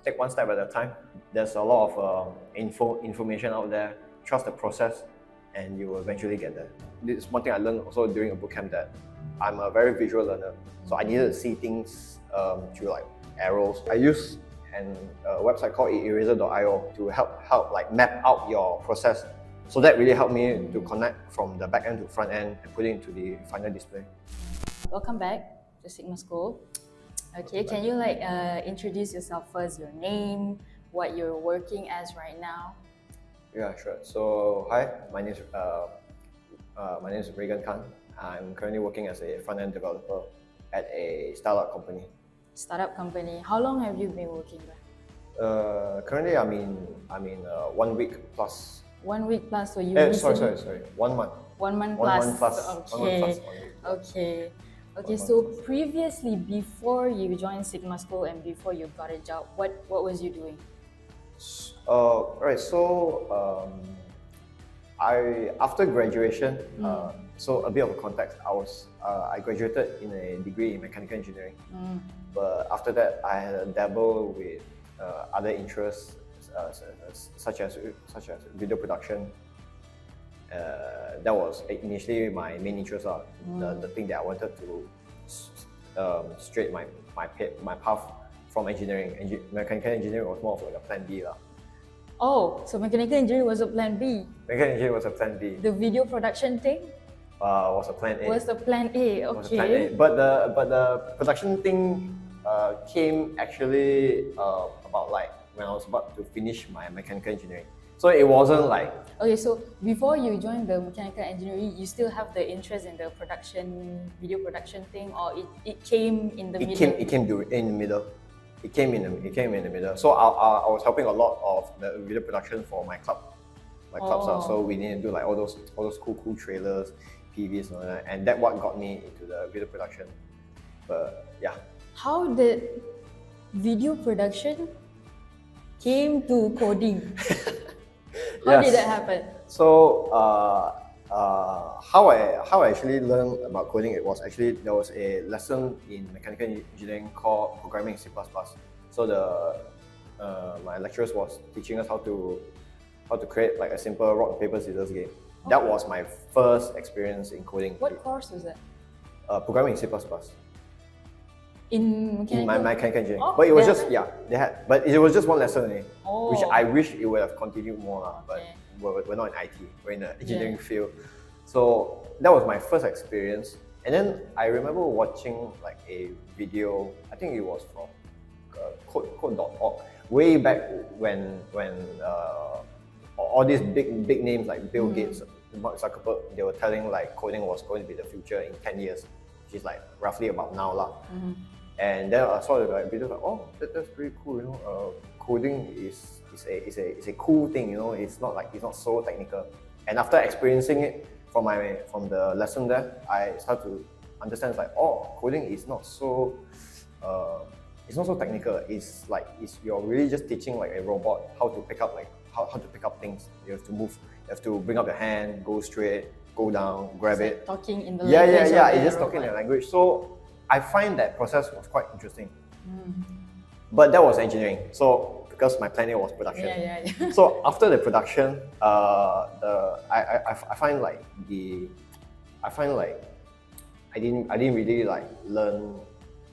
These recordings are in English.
take one step at a time. There's a lot of information out there. Trust the process, and you will eventually get there. This is one thing I learned also during a bootcamp, that I'm a very visual learner, so I needed to see things through like arrows. I use a website called eraser.io to help like map out your process. So that really helped me to connect from the back end to front end and put it into the final display. Welcome back to Sigma School. Okay, can you like introduce yourself first, your name, what you're working as right now? Yeah, sure. So hi, my name is Reagan. I'm currently working as a front-end developer at a startup company. Startup company. How long have you been working there? Currently, I'm in 1 week plus. 1 week plus. So you. Sorry. 1 month. 1 month 1 plus. month plus. Okay. 1 month plus 1 week. Okay. So previously, before you joined Sigma School and before you got a job, what was you doing? Right. So I after graduation. So a bit of a context. I graduated in a degree in mechanical engineering. But after that, I had a dabble with other interests such as video production. That was initially my main interest, the thing that I wanted to straight my path from engineering. Mechanical engineering was more of like a plan B. Oh, so mechanical engineering was a plan B? Mechanical engineering was a plan B. The video production thing? Was a plan A. Was a plan A, okay. Was a plan A. But the production thing came actually about like when I was about to finish my mechanical engineering. So it wasn't like... Okay, so before you joined the mechanical engineering, you still have the interest in the video production thing, or it came in the middle? It came in the middle. It came in the middle. So I was helping a lot of the video production for my club. Clubs. So we need to do like all those cool trailers, PVs and all that, and that what got me into the video production. But yeah. How did video production came to coding? How did that happen? So how I actually learned about coding, it was actually there was a lesson in mechanical engineering called programming in C++. So my lecturers was teaching us how to create like a simple rock paper scissors game. Okay. That was my first experience in coding. What course was that? Programming in C++. In my mechanical engineering. Oh, but it was but it was just one lesson only, which I wish it would have continued more. But we're not in IT, we're in the engineering field. So that was my first experience. And then I remember watching like a video, I think it was from code.org, way back when all these big names like Bill Gates, Mark Zuckerberg, they were telling like coding was going to be the future in 10 years, which is like roughly about now. And then I saw the like, video like, oh, that's pretty cool, coding is a cool thing, it's not so technical. And after experiencing it from the lesson there, I started to understand like, oh, coding is not so technical. You're really just teaching like a robot how to pick up things. You have to move, you have to bring up your hand, go straight, go down, grab it. Talking in the language. It's just talking in the language. So I find that process was quite interesting. But that was engineering. So because my plan A was production. So after the production, I find like I didn't really like learn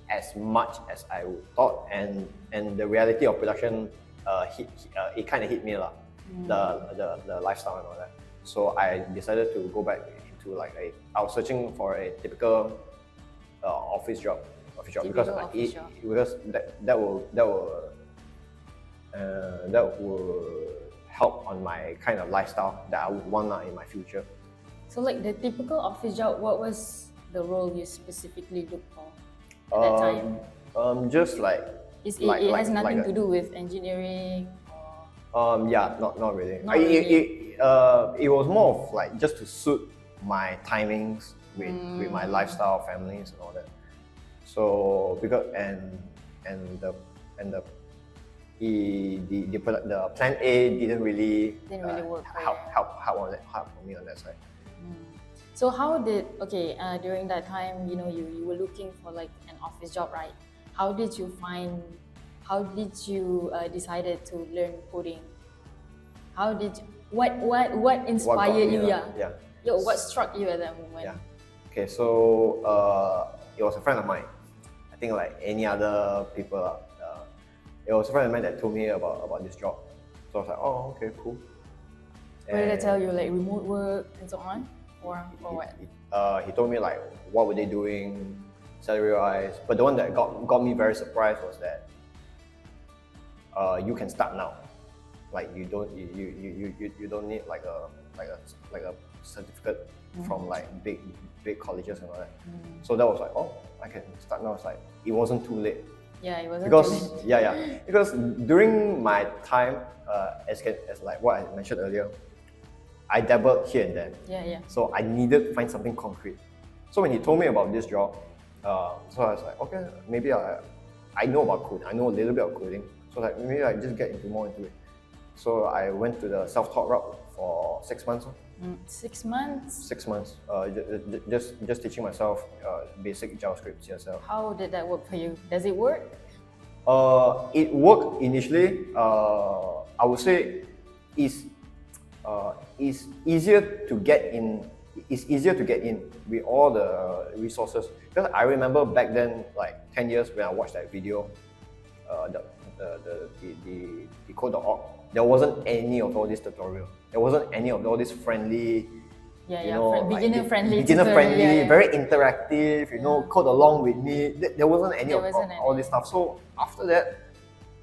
as much as I thought, and the reality of production it kind of hit me the lifestyle and all that. So I decided to go back into I was searching for a typical office job because that will help on my kind of lifestyle that I would want in my future. So like the typical office job, what was the role you specifically looked for at that time? Just like it has nothing to do with engineering. Not really. It was more of like just to suit my timings with my lifestyle, families and all that. So because the plan A didn't really work help me on that side. So how did during that time, you were looking for like an office job, right? How did you find how did you decided to learn coding? How did you, what inspired you? What struck you at that moment? Yeah. Okay, so it was a friend of mine. I think like any other people, it was a friend of mine that told me about this job. So I was like, oh, okay, cool. What did I tell you, like remote work and so on, or what? He told me like what were they doing, salary-wise. But the one that got me very surprised was that you can start now. Like you don't need like a certificate from like big colleges and all that. So that was like, oh, I can start now. It's like it wasn't too late. Yeah, it wasn't Because too late. because during my time, as like what I mentioned earlier, I dabbled here and there. Yeah. So I needed to find something concrete. So when he told me about this job, so I was like, okay, maybe I know about coding. I know a little bit of coding. So like maybe I just get more into it. So I went to the self-taught route for 6 months. 6 months? 6 months. Just teaching myself basic JavaScript, CSS. How did that work for you? Does it work? It worked initially. I would say is easier to get in. It's easier to get in with all the resources. Because I remember back then, like 10 years when I watched that video, the code.org, there wasn't any of all this tutorial. There wasn't any of all this friendly, beginner friendly, very interactive. Code along with me. There wasn't any of all this stuff. So after that,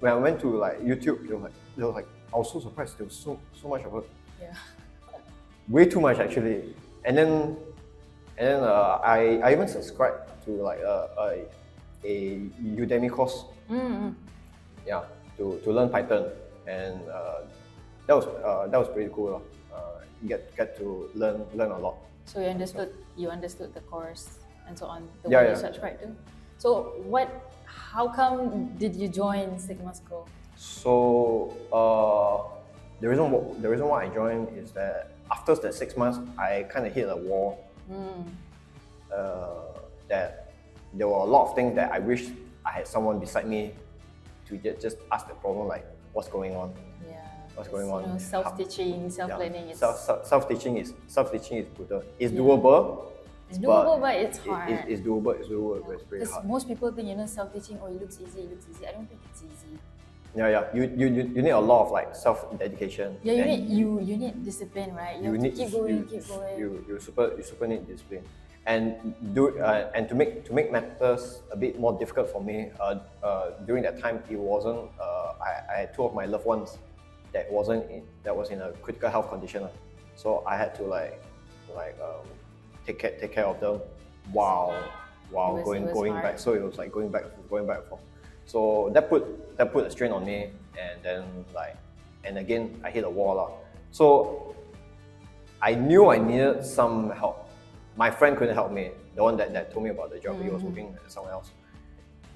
when I went to like YouTube, there was like I was so surprised. There was so much of it. Yeah. Way too much actually. And then I even subscribed to like a Udemy course. Yeah, to learn Python, and that was pretty cool. Get to learn a lot. So you understood the course and so on. The Yeah, one yeah. you subscribed to. So how come did you join Sigma School? So the reason why I joined is that after the 6 months, I kind of hit a wall. That there were a lot of things that I wish I had someone beside me to just ask the problem, like what's going on. Yeah. What's going on? Self-teaching, self-learning. Yeah. Self-teaching is brutal. It's doable. It's doable, but it's hard. It's doable, but it's pretty Because hard. most people think, self-teaching, it looks easy. I don't think it's easy. Yeah. You need a lot of like self-dedication. Yeah, you need discipline, right? You have to keep going. You super need discipline. And and to make matters a bit more difficult for me, during that time it wasn't. I had two of my loved ones that was in a critical health condition, so I had to take care of them while going back. So it was like going back and forth. So that put a strain on me, and then and again I hit a wall. So I knew I needed some help. My friend couldn't help me. The one that told me about the job, he was working at someone else.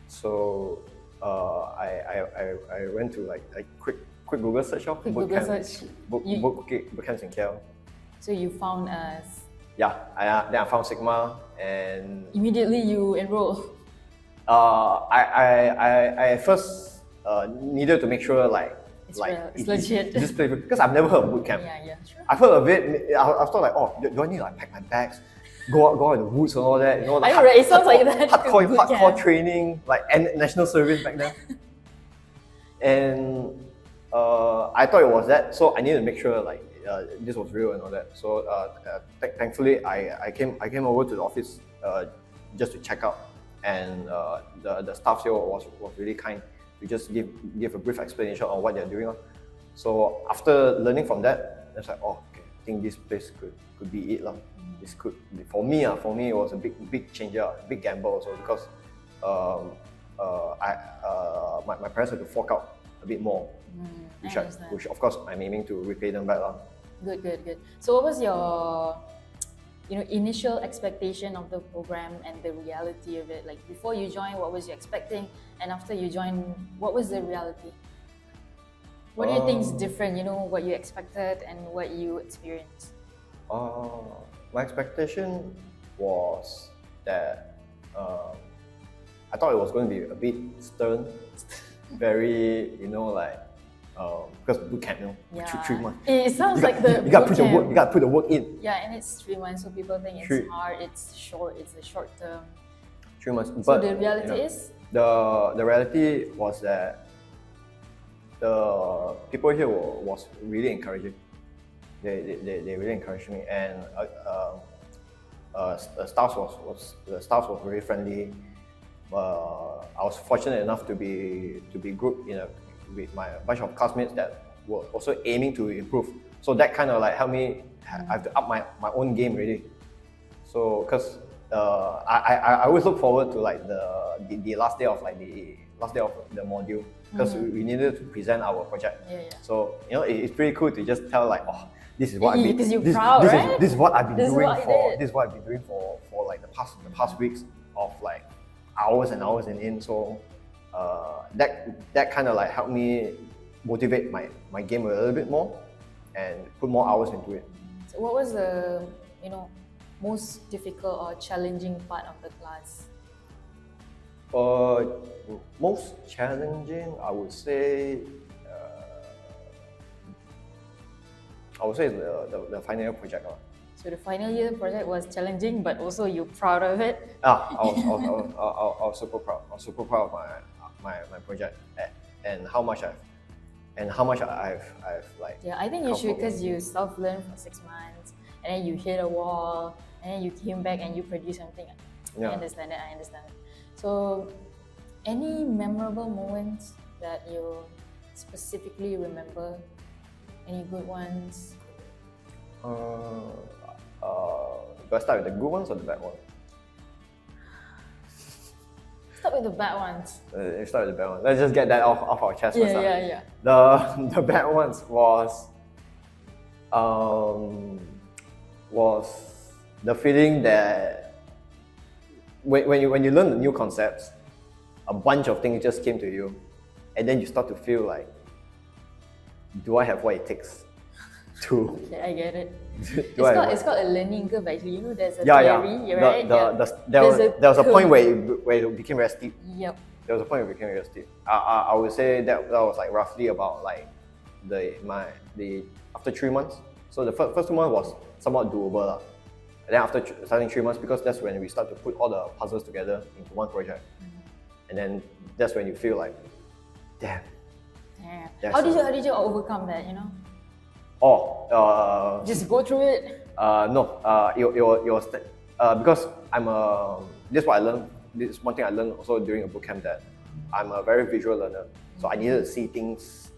So I went to like a quick Google search. Google search. Bootcamps in KL. So you found us. Yeah, then I found Sigma, and immediately you enroll. I first needed to make sure it's real. It's legit. Because I've never heard of bootcamp. Yeah, sure. I've heard of it. I thought like, oh, do I need to pack my bags, go out in the woods and all that? I know, right? It sounds like that. Hardcore training, and national service back then. And I thought it was that, so I needed to make sure this was real and all that. So thankfully, I came over to the office just to check out, and the staff here was really kind to just give a brief explanation on what they're doing. So after learning from that, I was like, oh, okay, I think this place could be it. This could be, for me it was a big changer, big gamble also, because my parents had to fork out a bit more, which of course I'm aiming to repay them back. Good. So what was your initial expectation of the program and the reality of it? Like before you joined, what was you expecting, and after you joined, what was the reality? What do you think is different? What you expected and what you experienced. My expectation was that I thought it was going to be a bit stern. very, like, because bootcamp, Yeah. 3 months. It sounds like the You gotta put your bootcamp. work. You gotta put the work in. Yeah, and it's 3 months, so people think it's hard, it's short, it's a short term. 3 months. So But the reality is? the reality was that the people here was really encouraging. They really encouraged me, and the staff was very friendly. I was fortunate enough to be grouped with my bunch of classmates that were also aiming to improve. So that kind of like helped me. I have to up my own game really. So because I always look forward to like the last day of the module, because we needed to present our project. Yeah. So it's pretty cool to just tell like, oh, this is what I've been. Because you're proud, right? This is what I've been This is doing what I for. did. This is what I've been doing for like the past weeks of like hours and hours and in. So that kind of like helped me motivate my game a little bit more and put more hours into it. So what was the most difficult or challenging part of the class? Most challenging, I would say the final year project. So the final year project was challenging, but also you're proud of it. I was super proud. I was super proud of my project and how much I've like. Yeah, I think you should, because you self-learned for 6 months, and then you hit a wall, and then you came back and you produced something. Yeah. I understand it. So, any memorable moments that you specifically remember? Any good ones? Do I start with the good ones or the bad ones? Start with the bad ones. Let's start with the bad ones. Let's just get that off our chest first. Yeah. The bad ones was the feeling that when you learn the new concepts, a bunch of things just came to you, and then you start to feel like, do I have what it takes to? Okay, I get it. It's called a learning curve actually. There's a theory, right? There was a point where it became very steep. Yep. There was a point where it became very steep. I would say that was like roughly about like after 3 months. So the first 2 months was somewhat doable. And then after starting 3 months, because that's when we start to put all the puzzles together into one project. And then that's when you feel like, damn. How did you overcome that? Just go through it. No. It was because this is what I learned. This is one thing I learned also during a bootcamp, that I'm a very visual learner. So I needed to see things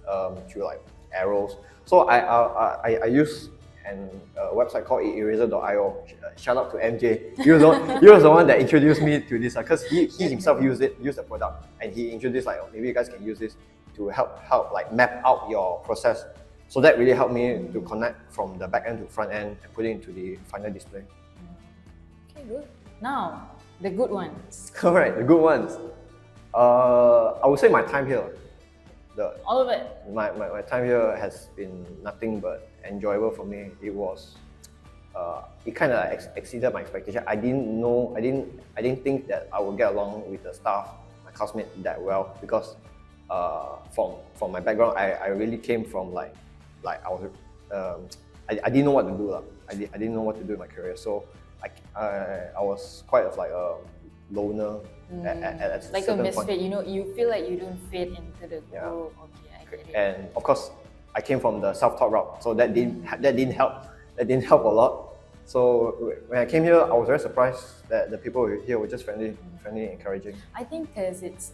through like arrows. So I use a website called eraser.io. Shout out to MJ. He was the one that introduced me to this, because he himself used the product, and he introduced like, maybe you guys can use this to help like map out your process. So that really helped me to connect from the back end to front end and put it into the final display. Okay, good. Now, the good ones. Alright, the good ones. I would say my time here. All of it. My time here has been nothing but enjoyable for me. It was, it kind of exceeded my expectation. I didn't think that I would get along with the staff, my classmates, that well, because from my background, I really came from like I was, I didn't know what to do. I didn't know what to do in my career, so I was quite of like a loner at like a misfit. point. You feel like you don't fit into the group. Okay, I get it. And of course, I came from the self-taught route, so that didn't help. That didn't help a lot. So when I came here, I was very surprised that the people here were just friendly, encouraging. I think because it's,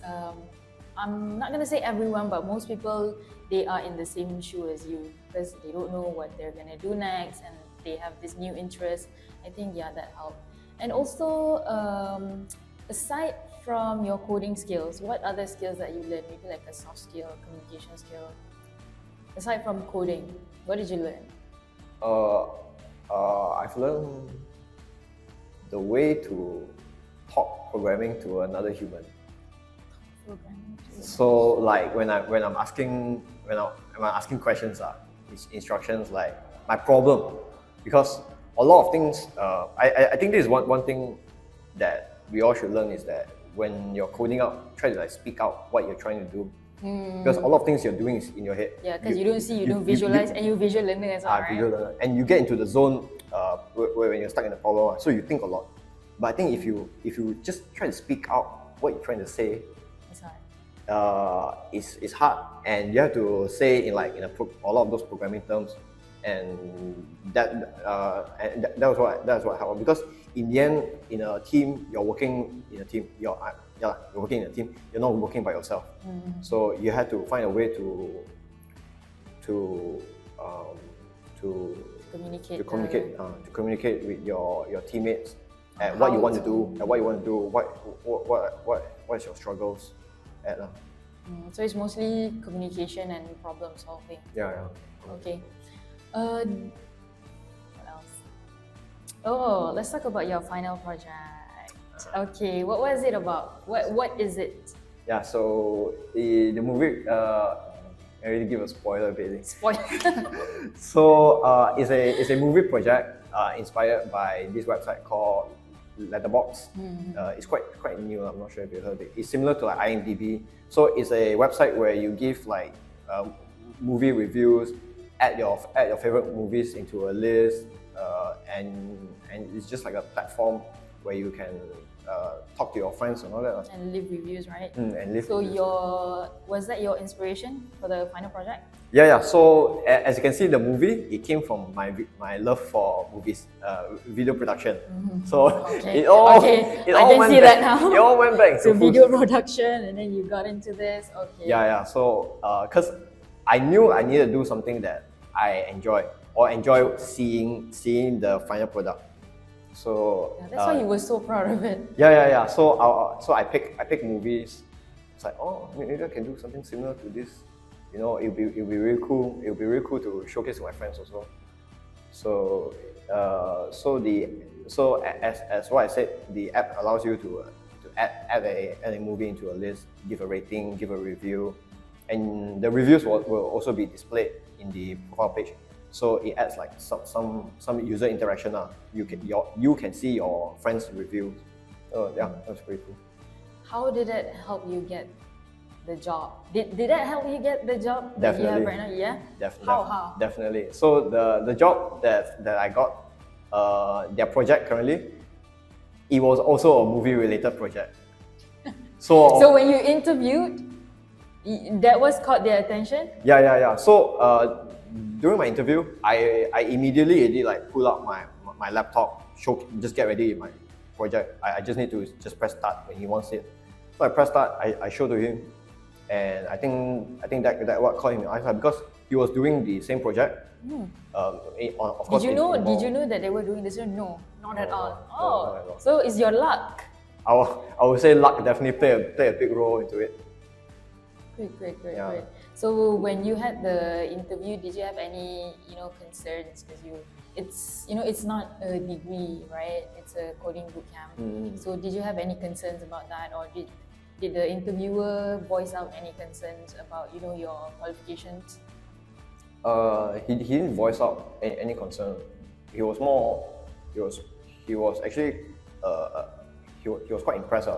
I'm not gonna say everyone, but most people, they are in the same shoe as you, because they don't know what they're gonna do next, and they have this new interest. I think that helped. And also, aside from your coding skills, what other skills that you learned? Maybe like a soft skill, communication skill. Aside from coding, what did you learn? I've learned the way to talk programming to another human. So like when I'm asking questions, instructions, like my problem, because a lot of things, I think this is one thing that we all should learn, is that when you're coding out, try to like speak out what you're trying to do. Because a lot of things you're doing is in your head. Yeah, because you don't see, you don't visualize, and you're visual learner as well, right? Visual learner. And you get into the zone when you're stuck in the problem, so you think a lot. But I think if you just try to speak out what you're trying to say, It's hard. It's hard, and you have to say in a lot of those programming terms, and that's what helped, because in the end, in a team, you're working in a team. You're working in a team. You're not working by yourself. So you have to find a way to communicate with your teammates and what you want to do, what's your struggles at. So it's mostly communication and problem solving. Yeah. Okay. What else? Oh, let's talk about your final project. Okay, what was it about? What is it? Yeah, so the movie, I already give a spoiler, basically. Spoiler. So it's a movie project inspired by this website called Letterboxd. It's quite new. I'm not sure if you heard it. It's similar to IMDb. So it's a website where you give movie reviews, add your favorite movies into a list, and it's just like a platform where you can talk to your friends and all that. And leave reviews, right? So was that your inspiration for the final project? Yeah. So as you can see, the movie, it came from my love for movies, video production. So it all went back. So video production, and then you got into this. Okay. Yeah. So because I knew I needed to do something that I enjoy seeing the final product. So that's why you were so proud of it. Yeah. So I pick movies. It's like, oh, maybe I can do something similar to this. It'll be really cool. It'll be really cool to showcase to my friends also. So as what I said, the app allows you to add a movie into a list, give a rating, give a review, and the reviews will also be displayed in the profile page. So it adds like some user interaction. You can see your friends' reviews. Yeah, that's pretty cool. How did it help you get the job? Did that help you get the job Definitely. that you have right now? Yeah. Definitely. How? Definitely. So the job that I got, their project currently, it was also a movie related project. So when you interviewed, that was caught their attention? Yeah. So during my interview, I immediately pull out my laptop, just get ready with my project. I just need to just press start when he wants it. So I press start, I show to him, and I think that what caught him in eyes, because he was doing the same project. Of course. Did you know that they were doing this? No, not at all. Not at all. So it's your luck. I would say luck definitely play a big role into it. Great. Yeah. So when you had the interview, did you have any concerns? Because it's not a degree, right? It's a coding bootcamp. So did you have any concerns about that, or did the interviewer voice out any concerns about your qualifications? He didn't voice out any concern. He was actually he was quite impressed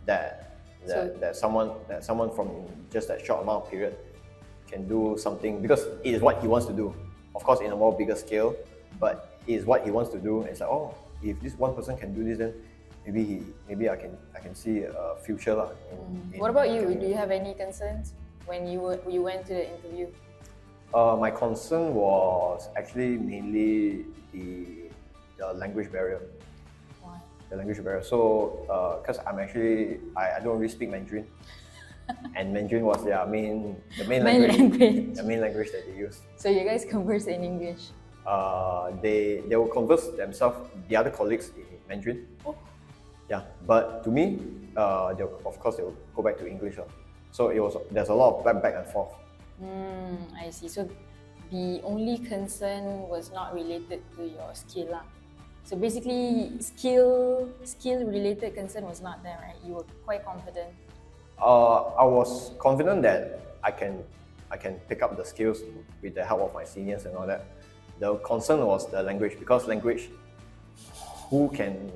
that someone from just that short amount of period can do something, because it is what he wants to do. Of course, in a more bigger scale, but it is what he wants to do. It's like, oh, if this one person can do this, then maybe I can see a future lah. What about you? Do you have any concerns when you went to the interview? My concern was actually mainly the language barrier. Why? The language barrier. So, because I don't really speak Mandarin, and Mandarin was the main language that they use. So you guys converse in English? They will converse themselves, the other colleagues, in Mandarin. Oh. Yeah, but to me, of course they will go back to English. So there's a lot of back and forth. I see. So the only concern was not related to your skill lah. So basically, skill related concern was not there, right? You were quite confident. I was confident that I can pick up the skills with the help of my seniors and all that. The concern was the language, because language who can,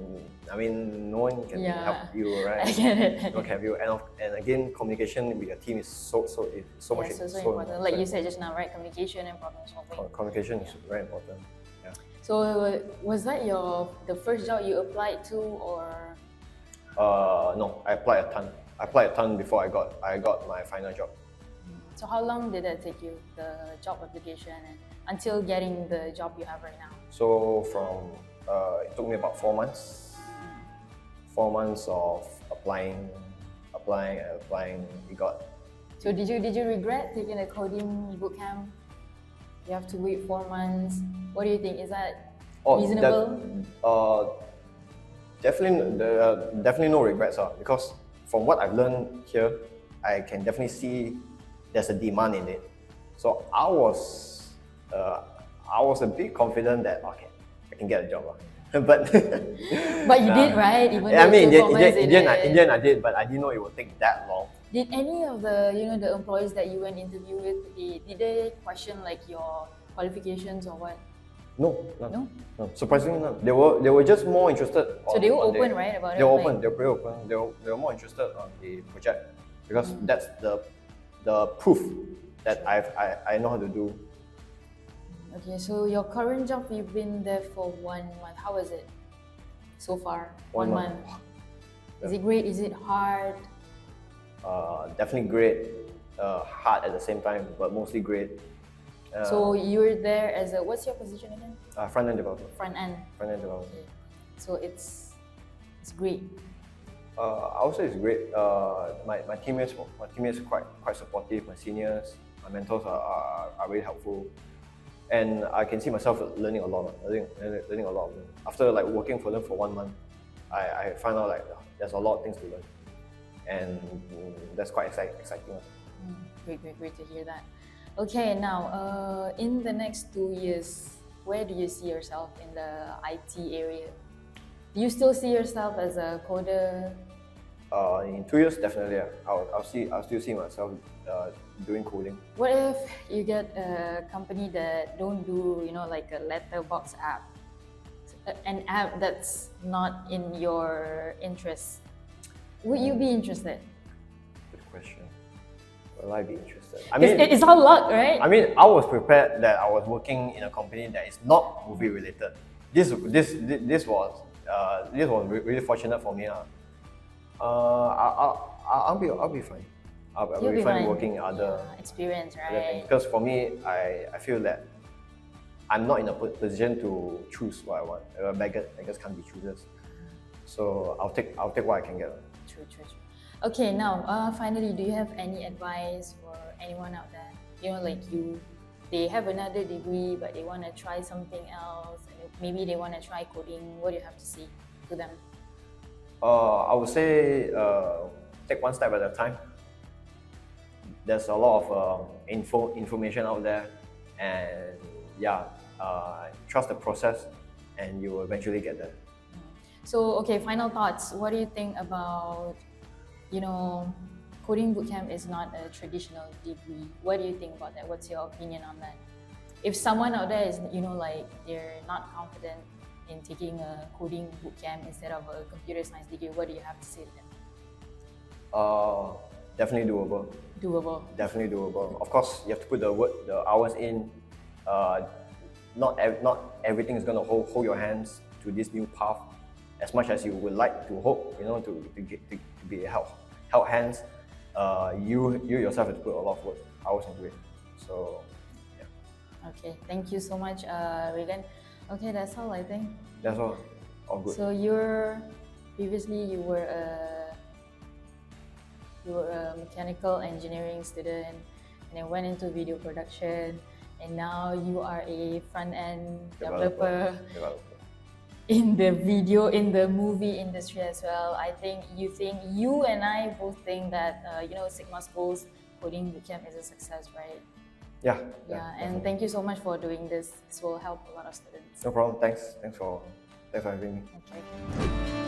I mean, no one can help you, right? I get it. No one can help you. And again, communication with your team is so much So important. Like you said just now, right? Communication and problem solving. Communication is very important. Yeah. So was that the first job you applied to, or? No, I applied a ton. I applied a ton before I got my final job. So how long did that take you, the job application, and until getting the job you have right now? So from it took me about 4 months. 4 months of applying. We got. So did you regret taking a coding bootcamp? You have to wait 4 months. What do you think? Is that reasonable? Definitely no regrets, because from what I've learned here, I can definitely see there's a demand in it. So I was a bit confident that okay, I can get a job, but you did, right? Even I mean, in the end I did, but I didn't know it would take that long. Did any of the the employees that you went interview with, did they question like your qualifications or what? No. Surprisingly, none. They were just more interested. So they were open, right, about it? They were open. They were pretty open. They were more interested on the project because that's the proof that I know how to do. Okay, so your current job, you've been there for 1 month. How is it so far? 1 month. Is it great? Is it hard? Definitely great. Hard at the same time, but mostly great. So you're there as what's your position again? Front-end developer. Front-end developer. Okay. So it's great. I would say it's great. My teammates are quite supportive. My seniors, my mentors are really helpful, and I can see myself learning a lot. Learning a lot of them. After like working for them for 1 month, I find out like there's a lot of things to learn, and that's quite exciting. Great to hear that. Okay, now in the next 2 years, where do you see yourself in the IT area? Do you still see yourself as a coder? In 2 years, definitely. Yeah. I'll still see myself doing coding. What if you get a company that don't do like a Letterboxd app, an app that's not in your interest? Would you be interested? Good question. Will I be interested? I mean, it's all luck, right? I mean, I was prepared that I was working in a company that is not movie related. This was really fortunate for me. I'll be fine. I'll be fine working other experience, right? Because for me, I feel that I'm not in a position to choose what I want. Beggars can't be choosers. So I'll take what I can get. True. Okay, now finally, do you have any advice for anyone out there? Like they have another degree, but they want to try something else. And maybe they want to try coding. What do you have to say to them? I would say take one step at a time. There's a lot of information out there, and trust the process, and you will eventually get there. So, okay, final thoughts. What do you think about, coding bootcamp is not a traditional degree? What do you think about that? What's your opinion on that? If someone out there is, like they're not confident in taking a coding bootcamp instead of a computer science degree, what do you have to say to them? Definitely doable. Definitely doable. Of course, you have to put the hours in. Not everything is gonna hold your hands to this new path as much as you would like to hope. To be held hands. You yourself have to put a lot of hours into it. So, yeah. Okay, thank you so much, Reagan. Okay, that's all I think. That's all. All good. So previously you were a mechanical engineering student, and then went into video production, and now you are a front-end developer in the movie industry as well. I think you and I both think that Sigma School's coding bootcamp is a success, right? Yeah, and thank you so much for doing this. This will help a lot of students. No problem. Thanks for having me. Okay.